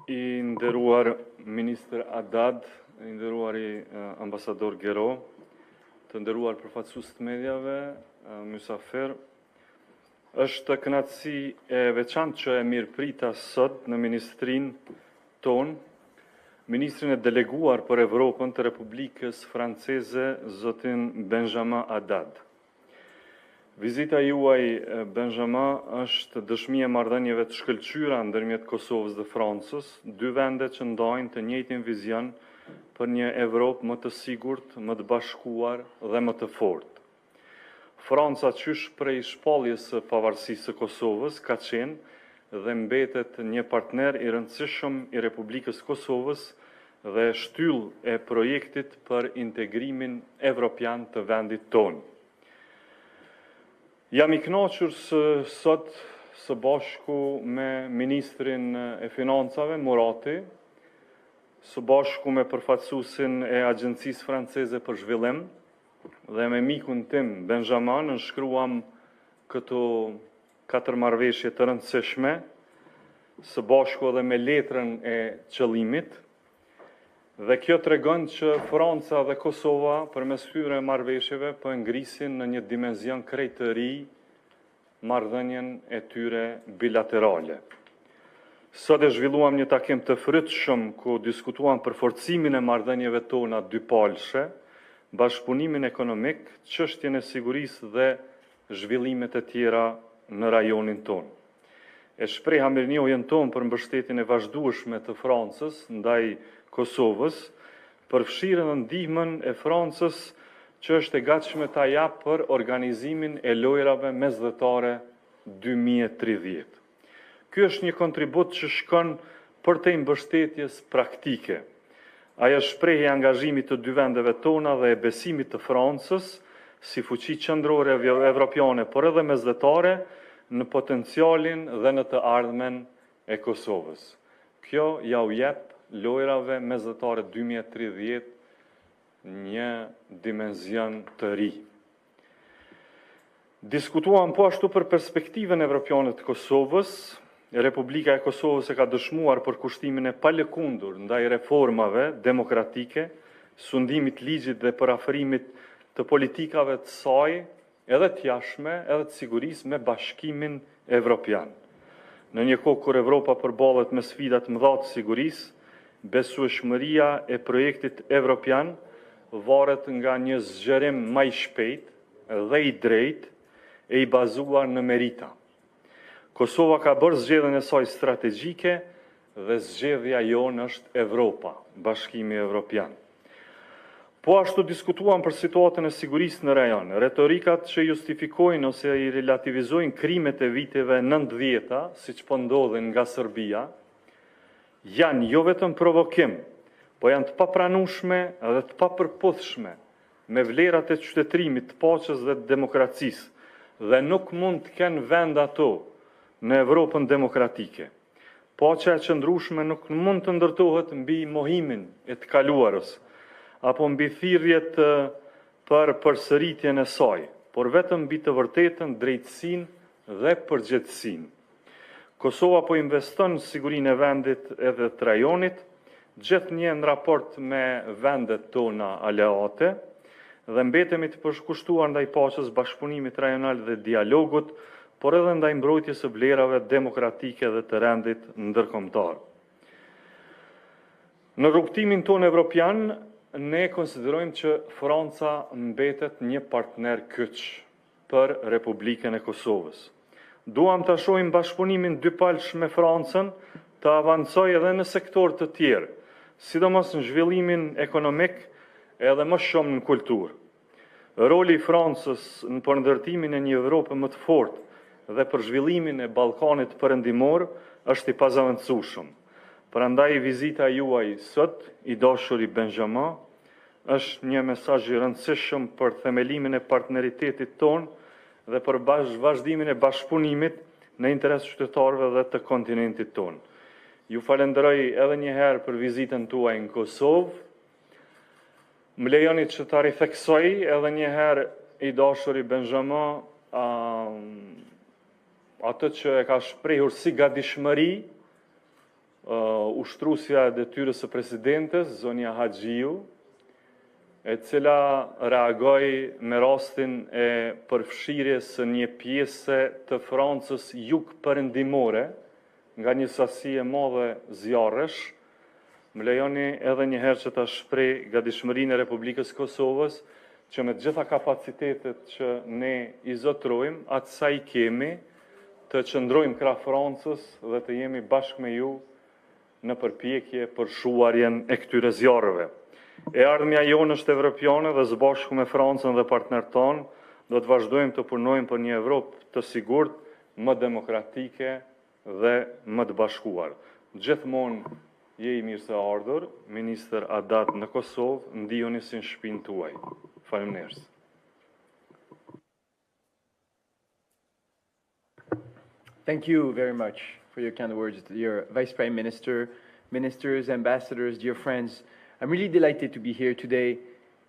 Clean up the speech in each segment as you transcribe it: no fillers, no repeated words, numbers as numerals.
I nderuar Ministër Haddad, i nderuari ambasador Gero, të nderuar përfaqësues të mediave, mysafir, është kënaqësi e veçantë që e mirëprita sot në ministrinë tonë, ministrin e deleguar për Evropën të Republikës Franceze, zotin Benjamin Haddad. Vizita juaj, Benjamin, është dëshmi e marrëdhënieve të shkëlqyera ndërmjet Kosovës dhe Francës, dy vende që ndajnë të njëjtin vizion për një Evropë më të sigurt, më të bashkuar dhe më të fortë. Franca qysh prej shpalljes së pavarësisë së Kosovës ka qenë dhe mbetet një partner i rëndësishëm i Republikës Kosovës dhe shtyllë e projektit për integrimin evropian të vendit tonë. Jam i kënaqur sot së bashku me Ministrin e Financave, Murati, së bashku me përfaqësuesin e Agjencisë Franceze për Zhvillim dhe me mikun tim, Benjamin, nënshkruam këto 4 marrëveshje të rëndësishme, së bashku edhe me letrën e qëllimit, dhe kjo tregon që Franca dhe Kosova përmes këtyre marrëveshjeve po ngrisin në një dimension krejt të ri marrëdhënien e tyre bilaterale. Sot e zhvilluam një takim të frytshëm ku diskutuam për forcimin e marrëdhënieve tona dypalshe, bashkëpunimin ekonomik, çështjen e sigurisë dhe zhvillimet e tjera në rajonin tonë. E shpreha mirënjohjen tonë për mbështetjen e vazhdueshme të Francës ndaj Kosovës, përfshirë në ndihmën e Francës që është e gatshme ta jap për organizimin e lojrave mesdhetare 2030. Ky është një kontribut që shkon përtej mbështetjes praktike. Ajo shprehje angazhimit të dy vendeve tona dhe e besimit të Francës si fuqi qendrore evropiane, por edhe mesdhetare në potencialin dhe në të ardhmen e Kosovës. Kjo ja u jep lojrave mesdhetare 2030 një dimension të ri. Diskutuam po ashtu për perspektiven evropiane të Kosovës. Republika e Kosovës e ka dëshmuar për kushtimin e palëkundur ndaj reformave demokratike, sundimit ligjit dhe për afërimit të politikave të saj, edhe të jashtme, edhe të sigurisë me bashkimin evropian. Në një kohë kur Evropa përballet me sfida të mëdha të sigurisë, besueshmëria e projektit evropian varet nga një zgjerim më i shpejtë dhe i drejtë e i bazuar në merita. Kosova ka bërë zgjedhjen e saj strategjike dhe zgjedhja jonë është Evropa, Bashkimi Evropian. Po ashtu diskutuam për situatën e sigurisë në rajon. Retorikat që justifikojnë ose i relativizojnë krimet e viteve 90-ta, siç po ndodhin nga Serbia, janë jo vetëm provokim, po janë të papranueshme dhe të papërputhshme me vlerat e qytetërimit, të paqes dhe të demokracisë dhe nuk mund të kenë vend ato në Evropën demokratike. Paqja e qëndrueshme nuk mund të ndërtohet mbi mohimin e të kaluarës apo mbi thirrjet për përsëritjen e saj, por vetëm mbi të vërtetën, drejtësinë dhe përgjegjësinë. Kosova po investon në sigurinë e vendit edhe të rajonit, gjithnjë në raport me vendet tona aleate dhe mbetemi të përkushtuar ndaj paqes, bashkëpunimit rajonal dhe dialogut, por edhe ndaj mbrojtjes së vlerave demokratike dhe të rendit ndërkombëtar. Në rrugtimin tonë evropian, ne konsiderojmë që Franca mbetet një partner kyç për Republikën e Kosovës. Duam të shohim bashkëpunimin dypalsh me Francën të avancojë edhe në sektor të tjerë, sidomos në zhvillimin ekonomik edhe më shumë në kulturë. Roli i Francës në përndërtimin e një Evropë më të fortë dhe për zhvillimin e Ballkanit perëndimor është i pazavendësueshëm. Prandaj vizita juaj sot, i dashuri Benjamin, është një mesazh i rëndësishëm për themelimin e partneritetit tonë dhe për vazhdimin e bashkëpunimit në interes qytetarëve dhe të kontinentit tonë. Ju falenderoj edhe një herë për vizitën tuaj në Kosovë. Më lejoni që ta ritheksoj edhe një herë, i dashuri Benjamin, atë që e ka shprehur si gatishmëri ushtrusja e detyrës së presidentes, zonja Haxhiu, e cila reagoi me rastin e përfshirjes së një pjese të Francës jugperëndimore nga një sasi e madhe zjarresh. Më lejoni edhe një herë që ta shpreh gatishmërinë e Republikës Kosovës që me të gjitha kapacitetet që ne i zotrojmë, atë sa i kemi, të qëndrojmë krah Francës dhe të jemi bashkë me ju në përpjekje për shuarjen e këtyre zjarreve. E ardhmja jonë është evropiane dhe së bashku me Francën dhe partnerët tonë do të vazhdojmë të punojmë për një Evropë të sigurt, më demokratike dhe më të bashkuar. Gjithmonë je i mirë se ardhur, Ministër Adat në Kosovë, ndihuni si në shtëpinë tuaj. Faleminderit. Thank you very much for your kind words, dear Vice Prime Minister, ministers, ambassadors, dear friends. I'm really delighted to be here today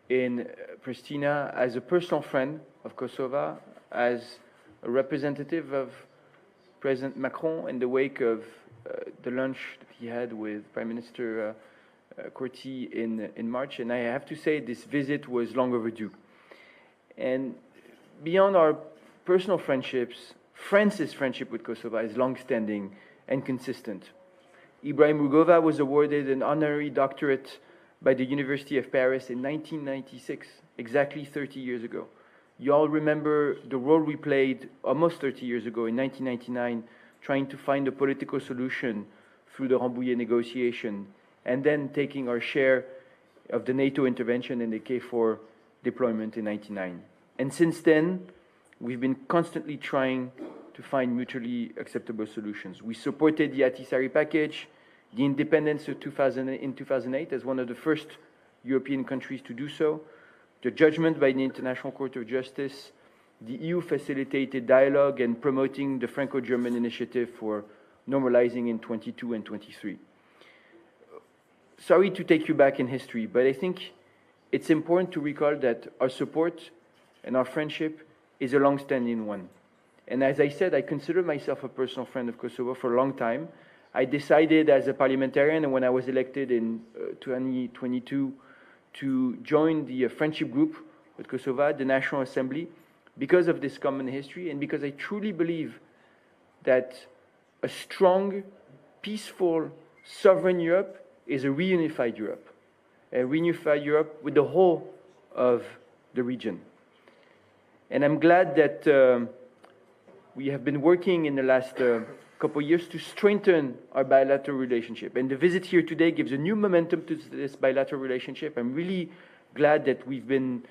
in Pristina as a personal friend of Kosovo, as a representative of President Macron in the wake of the lunch that he had with Prime Minister Kurti in March. And I have to say this visit was long overdue. And beyond our personal friendships, France's friendship with Kosovo is long-standing and consistent. Ibrahim Rugova was awarded an honorary doctorate by the University of Paris in 1996, exactly 30 years ago. You all remember the role we played almost 30 years ago in 1999, trying to find a political solution through the Rambouillet negotiation, and then taking our share of the NATO intervention and the KFOR deployment in 1999. And since then, we've been constantly trying to find mutually acceptable solutions. We supported the Ahtisaari package, the independence of 2008 as one of the first European countries to do so, the judgment by the International Court of Justice, the EU facilitated dialogue and promoting the Franco-German initiative for normalizing in 22 and 23. Sorry to take you back in history, but I think it's important to recall that our support and our friendship is a long-standing one. And as I said, I consider myself a personal friend of Kosovo for a long time. I decided as a parliamentarian, and when I was elected in 2022, to join the friendship group with Kosovo, the National Assembly, because of this common history and because I truly believe that a strong, peaceful, sovereign Europe is a reunified Europe with the whole of the region. And I'm glad that we have been working in the last couple of years to strengthen our bilateral relationship. And the visit here today gives a new momentum to this bilateral relationship. I'm really glad that we've been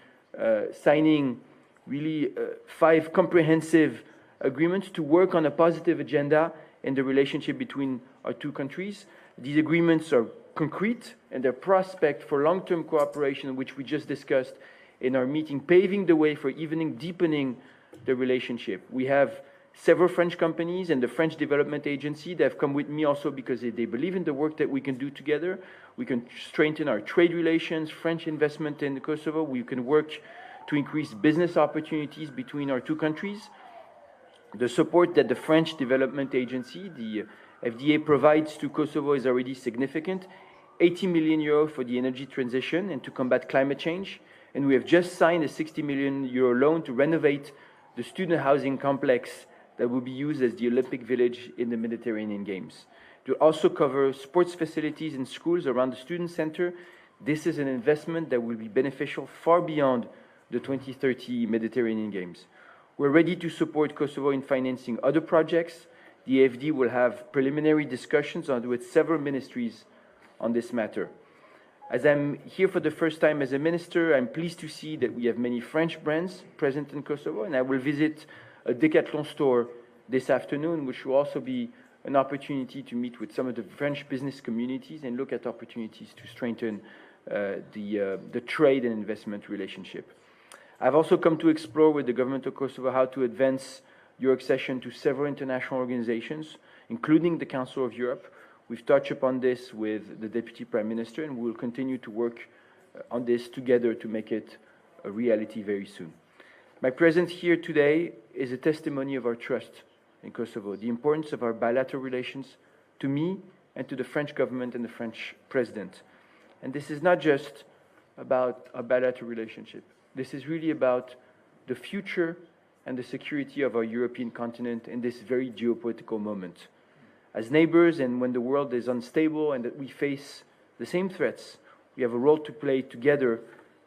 signing really 5 comprehensive agreements to work on a positive agenda in the relationship between our two countries. These agreements are concrete and their prospect for long-term cooperation, which we just discussed in our meeting, paving the way for even deepening the relationship. We have several French companies and the French Development Agency that have come with me also because they believe in the work that we can do together. We can strengthen our trade relations, French investment in Kosovo. We can work to increase business opportunities between our two countries. The support that the French Development Agency, the FDA, provides to Kosovo is already significant. 80 million euro for the energy transition and to combat climate change. And we have just signed a 60 million euro loan to renovate the student housing complex that will be used as the Olympic Village in the Mediterranean Games. To also cover sports facilities and schools around the student center, this is an investment that will be beneficial far beyond the 2030 Mediterranean Games. We're ready to support Kosovo in financing other projects. The AFD will have preliminary discussions with several ministries on this matter. As I'm here for the first time as a minister, I'm pleased to see that we have many French brands present in Kosovo, and I will visit a Decathlon store this afternoon, which will also be an opportunity to meet with some of the French business communities and look at opportunities to strengthen the trade and investment relationship. I've also come to explore with the government of Kosovo how to advance your accession to several international organizations, including the Council of Europe. We've touched upon this with the Deputy Prime Minister, and we will continue to work on this together to make it a reality very soon. My presence here today is a testimony of our trust in Kosovo, the importance of our bilateral relations to me and to the French government and the French president. And this is not just about a bilateral relationship. This is really about the future and the security of our European continent in this very geopolitical moment. As neighbors, and when the world is unstable and that we face the same threats, we have a role to play together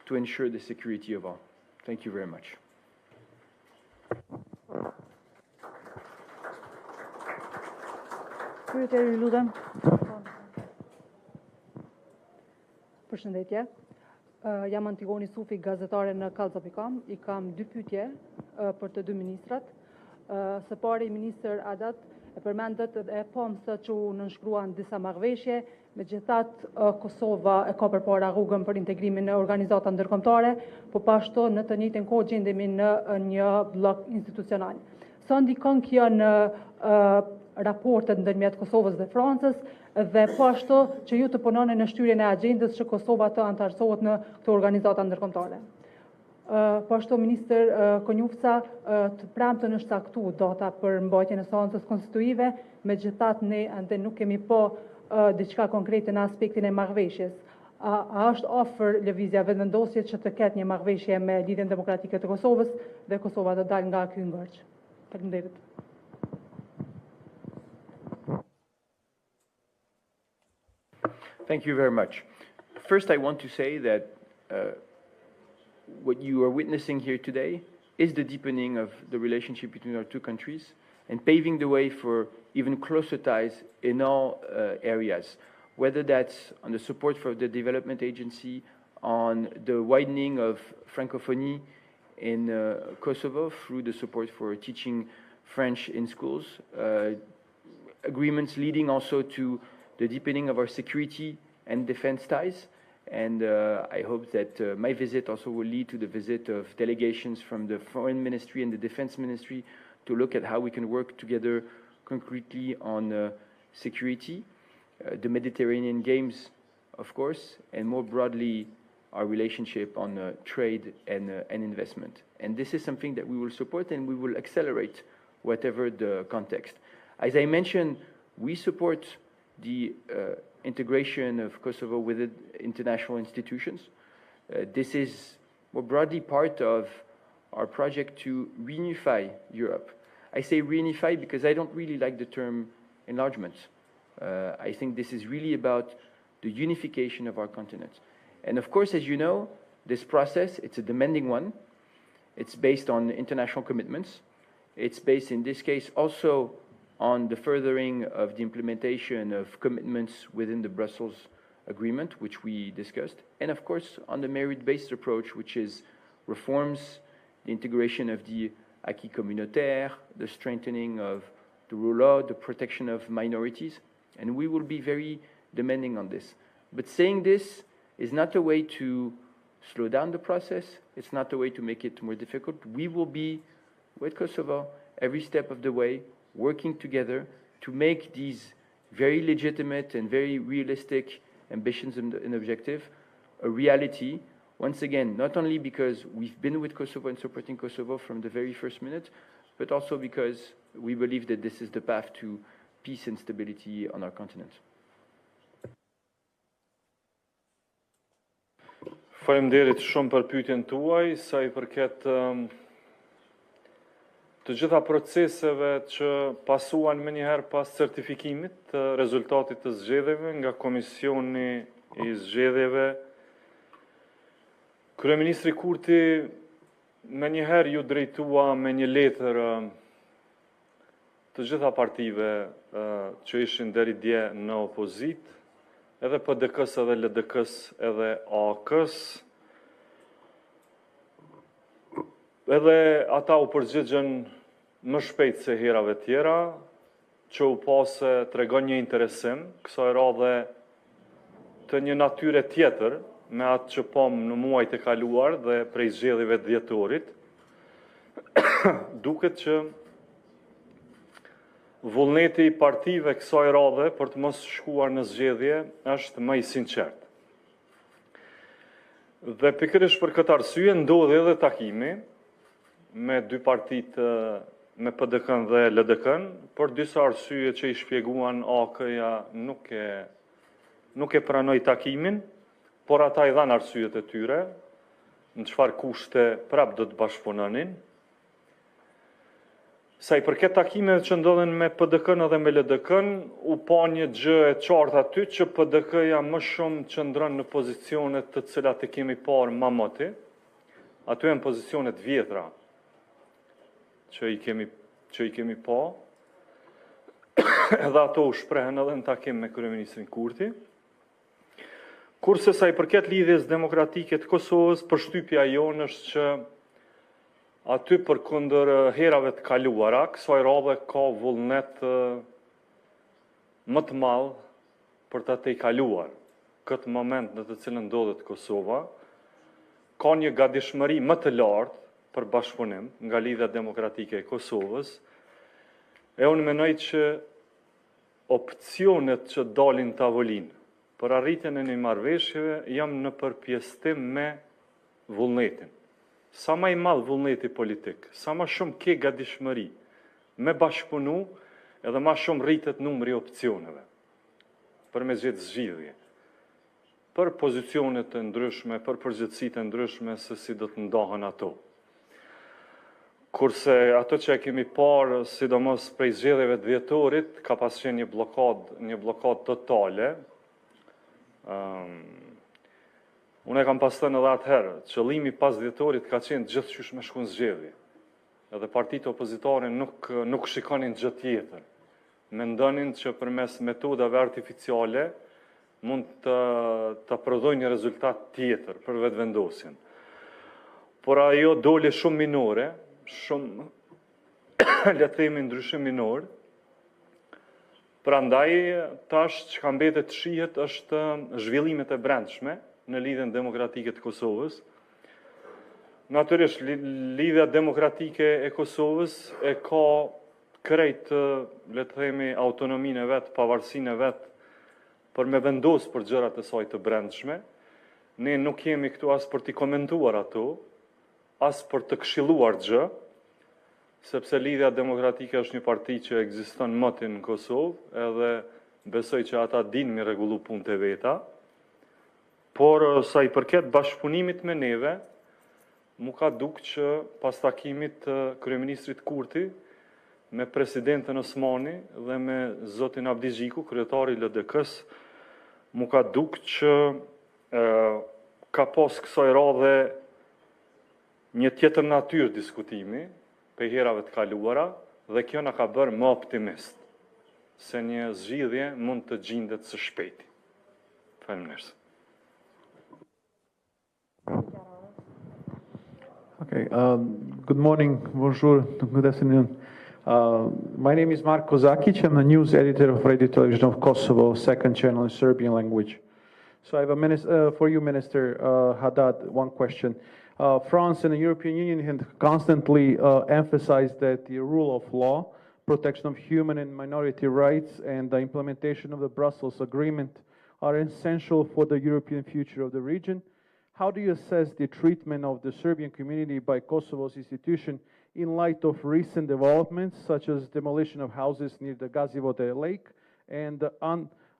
to ensure the security of all. Thank you very much. Kryetari, lutem. Përshëndetje. Jam Antigoni Sufi, gazetare në Kallza.com. I kam dy pyetje për të dy ministrat. Së pari, ministër Adat e përmendet e pomsa që u nënshkruan disa marrëveshje, megjithatë Kosova e ka përpara rrugën për integrimin në organizata ndërkombëtare, po pashtu në të njëjtën kohë gjendemi në një blok institucional. Sa ndikon kjo në raportet ndërmjet Kosovës dhe Francës dhe po ashtu që ju të punoni në shtyrjen e agjendës që Kosova të antarësohet në këto organizata ndërkombëtare. Po ashtu, ministër Konjufca, të premtën është caktu data për mbajtjen e seancës konstituive, megjithatë ne ende nuk kemi diçka konkrete në aspektin e marrëveshjes. A është afër lëvizja vendosje që të ketë një marrëveshje me Lidhjen Demokratike të Kosovës dhe Kosova të dalë nga ky ngërç? Faleminderit. Thank you very much. First, I want to say that what you are witnessing here today is the deepening of the relationship between our two countries and paving the way for even closer ties in all areas, whether that's on the support for the development agency, on the widening of Francophonie in Kosovo through the support for teaching French in schools, agreements leading also to the deepening of our security and defense ties. And I hope that my visit also will lead to the visit of delegations from the Foreign Ministry and the Defense Ministry to look at how we can work together concretely on security, the Mediterranean Games, of course, and more broadly, our relationship on trade and investment. And this is something that we will support and we will accelerate whatever the context. As I mentioned, we support the integration of Kosovo within international institutions. This is more broadly part of our project to reunify Europe. I say reunify because I don't really like the term enlargement. I think this is really about the unification of our continent. And of course, as you know, this process, it's a demanding one. It's based on international commitments. It's based, in this case, also on the furthering of the implementation of commitments within the Brussels Agreement, which we discussed, and of course on the merit-based approach, which is reforms, the integration of the acquis communautaire, the strengthening of the rule of law, the protection of minorities, and we will be very demanding on this. But saying this is not a way to slow down the process, it's not a way to make it more difficult. We will be with Kosovo every step of the way, working together to make these very legitimate and very realistic ambitions and objectives a reality. Once again, not only because we've been with Kosovo and supporting Kosovo from the very first minute, but also because we believe that this is the path to peace and stability on our continent. Faleminderit shumë për pyetjen tuaj, sa I përket të gjitha proceseve që pasuan me njëherë pas certifikimit të rezultatit të zgjedhjeve nga Komisioni I Zgjedhjeve. Kryeministri Kurti me njëherë ju drejtua me një letër të gjitha partive që ishin deri dje në opozit, edhe PDK-s edhe LDK-s edhe AK-s, edhe ata u përgjigjen më shpejt se herave tjera, që u pa se tregon një interesim, kësaj radhe të një natyre tjetër, me atë që pom në muajt e kaluar dhe prej zgjedhjeve të dhjetorit, duket që vullneti I partive kësaj radhe për të mos shkuar në zgjedhje është më I sinqert. Dhe pikërisht për këtë arsye ndodhi edhe takimi me dy partit me PDK-n dhe LDK-n, për disa arsye që i shpjeguan AK-ja nuk e pranoi takimin, por ata i dhanë arsyet e tyre, në çfarë kushte prap do të bashkëpunonin. Sa i përket takimeve që ndodhen me PDK-n dhe me LDK-n, u pa një gjë e qartë aty që PDK-ja më shumë qëndron në pozicionet të cilat e kemi parë më mëti. Aty janë pozicionet vjetra që i kemi pa. Edhe ato u shprehen edhe në takim me kryeministrin Kurti. Kurse sa i përket lidhjes demokratike të Kosovës, përshtypja jonë është që aty përkundër herave të kaluara, kësaj radhe ka vullnet më të madh për ta tejkaluar këtë moment në të cilën ndodhet Kosova. Ka një gatishmëri më të lartë për bashkëpunim nga Lidhja Demokratike e Kosovës. E unë mendoj që opcionet që dalin tavolinë për arritjen e një marrëveshjeve jam në përpjestim me vullnetin. Sa më i madh vullneti politik, sa më shumë ke gatishmëri me bashkëpunu, edhe më shumë rritet numri i opsioneve për me gjetë zgjidhje. Për pozicionet të ndryshme, për përgjithësitë të ndryshme se si do të ndahen ato. Kurse ato që e kemi parë, sidomos prej zgjedhjeve të dhjetorit, ka pas qenë një blokadë totale. Unë e kam pas thënë edhe atëherë, qëllimi pas dhjetorit ka qenë gjithçysh me shku në zgjedhje. Edhe partitë opozitare nuk shikonin gjë tjetër. Mendonin që përmes metodave artificiale mund të prodhojnë një rezultat tjetër për vetëvendosjen. Por ajo doli shumë minore, shumë le të themi ndryshim minor. Prandaj tash që ka mbetet të shihet është zhvillimet e brendshme në Lidhjen Demokratike të Kosovës. Natyrisht, Lidhja Demokratike e Kosovës e ka krejt, le të themi, autonominë e vet, pavarësinë e vet për me vendos për gjërat e saj të brendshme. Ne nuk jemi këtu as për t'i komentuar ato, as për të këshilluar gjë, sepse Lidhja Demokratike është një parti që ekziston mëtin në Kosovë, edhe besoj që ata dinë mi rregullu punët e veta. Por sa i përket bashkëpunimit me neve, mu ka dukë që pas takimit të kryeministrit Kurti me presidentën Osmani dhe me zotin Abdi Xhiku, kryetari i LDK-s, mu ka dukë që ka pas kësaj radhe një tjetër natyrë diskutimi për herave të kaluara dhe kjo na ka bërë më optimist se një zgjidhje mund të gjendet së shpejti. Faleminderit. Okay, good morning, bonjour, good afternoon. My name is Marko Zakic. I'm the news editor of Radio Television of Kosovo, second channel in Serbian language. So I have for you, Minister Haddad, one question. France and the European Union have constantly emphasized that the rule of law, protection of human and minority rights, and the implementation of the Brussels Agreement are essential for the European future of the region. How do you assess the treatment of the Serbian community by Kosovo's institution in light of recent developments, such as demolition of houses near the Gazivode Lake and the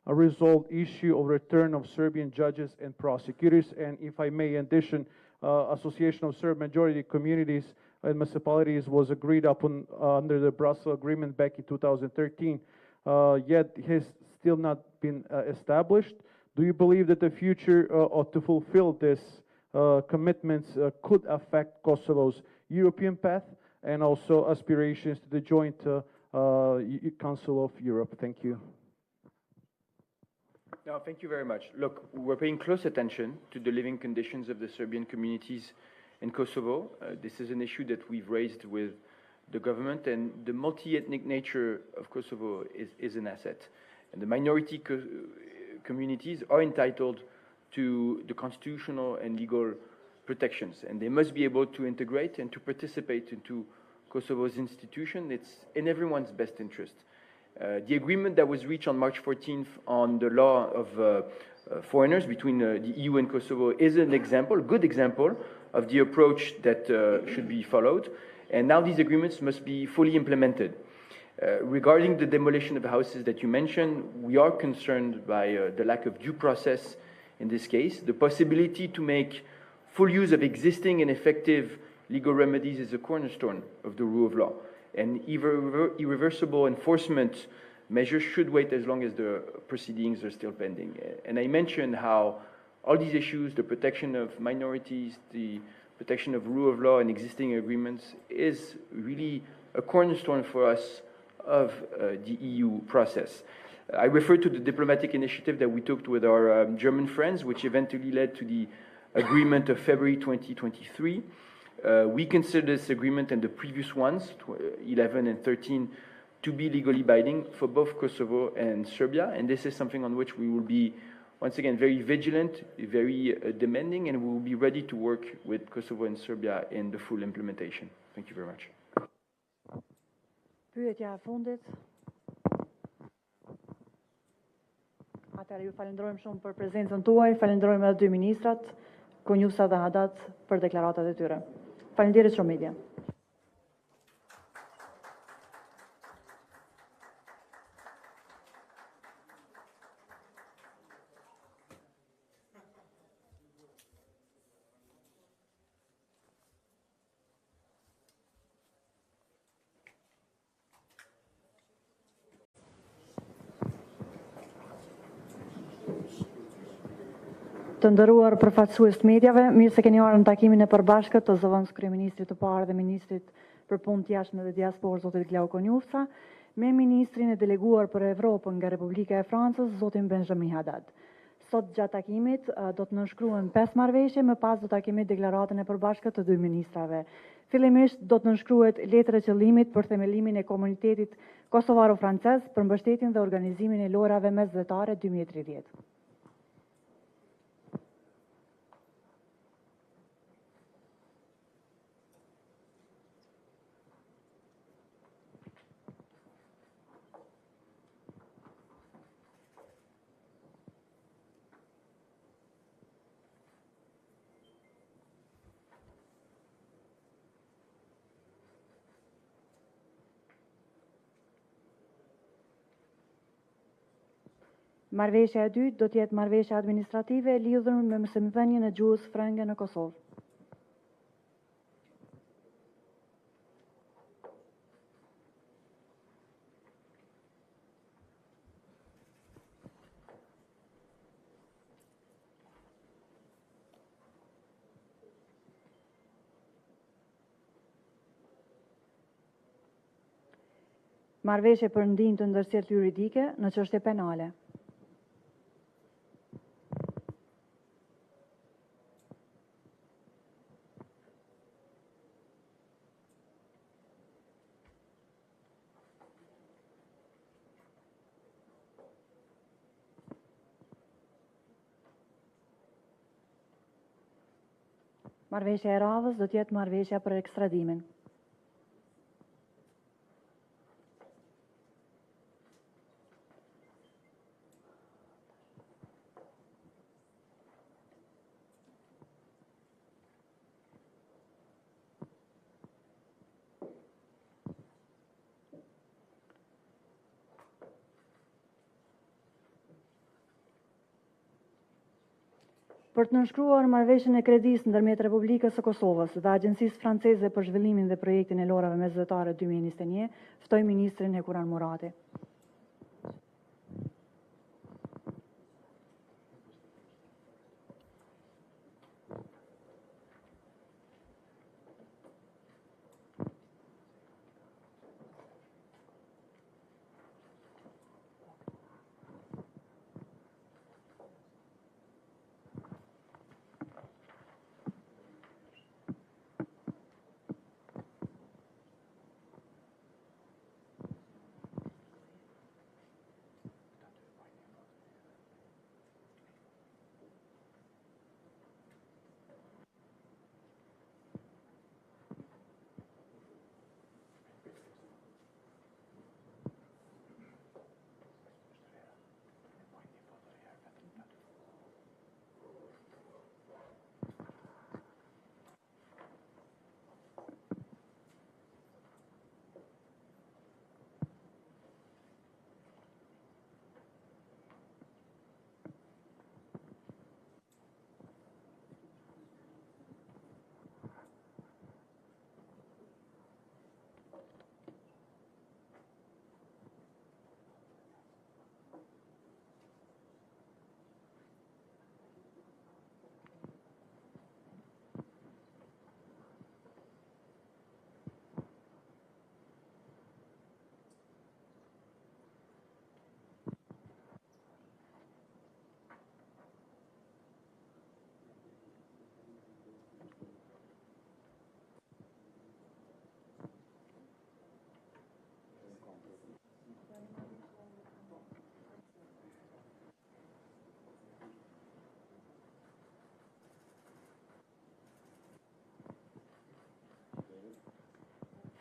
unresolved issue of return of Serbian judges and prosecutors? And if I may, in addition, Association of Serb Majority Communities and Municipalities was agreed upon under the Brussels Agreement back in 2013, yet has still not been established. Do you believe that the future to fulfill these commitments could affect Kosovo's European path and also aspirations to the joint Council of Europe? Thank you. No, thank you very much. Look, we're paying close attention to the living conditions of the Serbian communities in Kosovo. This is an issue that we've raised with the government, and the multi-ethnic nature of Kosovo is an asset. And the minority communities are entitled to the constitutional and legal protections, and they must be able to integrate and to participate into Kosovo's institution. It's in everyone's best interest. The agreement that was reached on March 14th on the law of foreigners between the EU and Kosovo is an example, a good example of the approach that should be followed. And now these agreements must be fully implemented. Regarding the demolition of the houses that you mentioned, we are concerned by the lack of due process in this case. The possibility to make full use of existing and effective legal remedies is a cornerstone of the rule of law. And irreversible enforcement measures should wait as long as the proceedings are still pending. And I mentioned how all these issues, the protection of minorities, the protection of rule of law and existing agreements is really a cornerstone for us of the EU process. I refer to the diplomatic initiative that we took with our German friends, which eventually led to the agreement of February 2023. We consider this agreement and the previous ones, 11 and 13, to be legally binding for both Kosovo and Serbia. And this is something on which we will be, once again, very vigilant, very demanding, and we will be ready to work with Kosovo and Serbia in the full implementation. Thank you very much. Pyetja e fundit. Atëherë ju falenderojmë shumë për prezencën tuaj, falenderojmë edhe dy ministrat, Konjusa dhe Hadat, për deklaratat e tyre. Faleminderit shumë media. Të nderuar përfaqësues të mediave, mirë se keni ardhur në takimin e përbashkët të zëvendës kryeministrit të parë dhe ministrit për punë të jashtme dhe diasporë, zotit Glau Konjusa, me ministrin e deleguar për Evropën nga Republika e Francës, zotin Benjamin Haddad. Sot gjatë takimit do të nënshkruhen 5 marrëveshje, më pas do ta kemi deklaratën e përbashkët të dy ministrave. Fillimisht do të nënshkruhet letër e qëllimit për themelimin e komunitetit kosovaro-francez për mbështetjen dhe organizimin e lojrave mesdhetare 2030. Marrëveshja e dytë do të jetë marrëveshja administrative e lidhur me mësimdhënien e gjuhës frënge në Kosovë. Marrëveshje për ndihmë të ndërsjellë juridike në çështje penale. Marrëveshja e radhës do të jetë marrëveshja për ekstradimin. Për të nënshkruar marrëveshjen e kredisë ndërmjet Republikës së Kosovës dhe Agjencisë Franceze për Zhvillimin dhe Projektin e Lojrave Mesdhetare 2021, ftoj ministrin Hekuran Murati.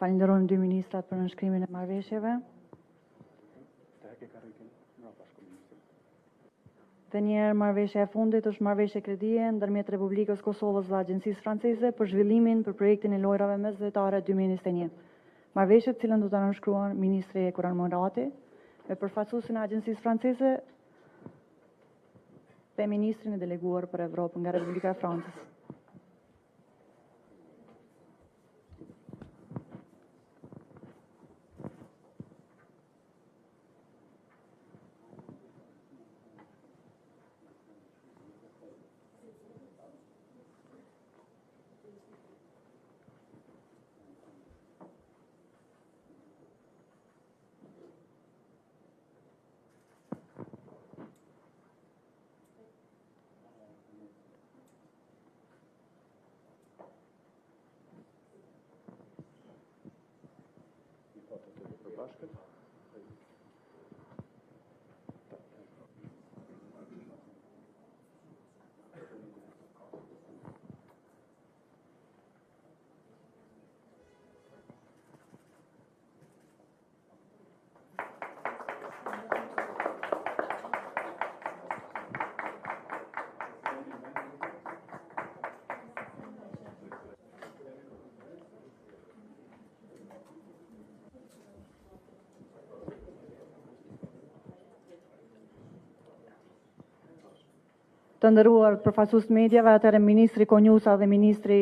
Falenderojmë dy ministrat për nënshkrimin e marrëveshjeve. Dhe njerë marrëveshja e fundit është marrëveshje kredie ndërmjet Republikës Kosovës dhe Agjencisë Franceze për zhvillimin për projektin e lojrave mesdhetare 2021. Marrëveshjet cilën do të nënshkruan Ministri Kurran Morati me përfaqësuesin e Agjencisë Franceze dhe Ministrin e deleguar për Evropën nga Republika e Francës. Të nderuar përfaqësues mediave, atëherë Ministri Konjusa dhe Ministri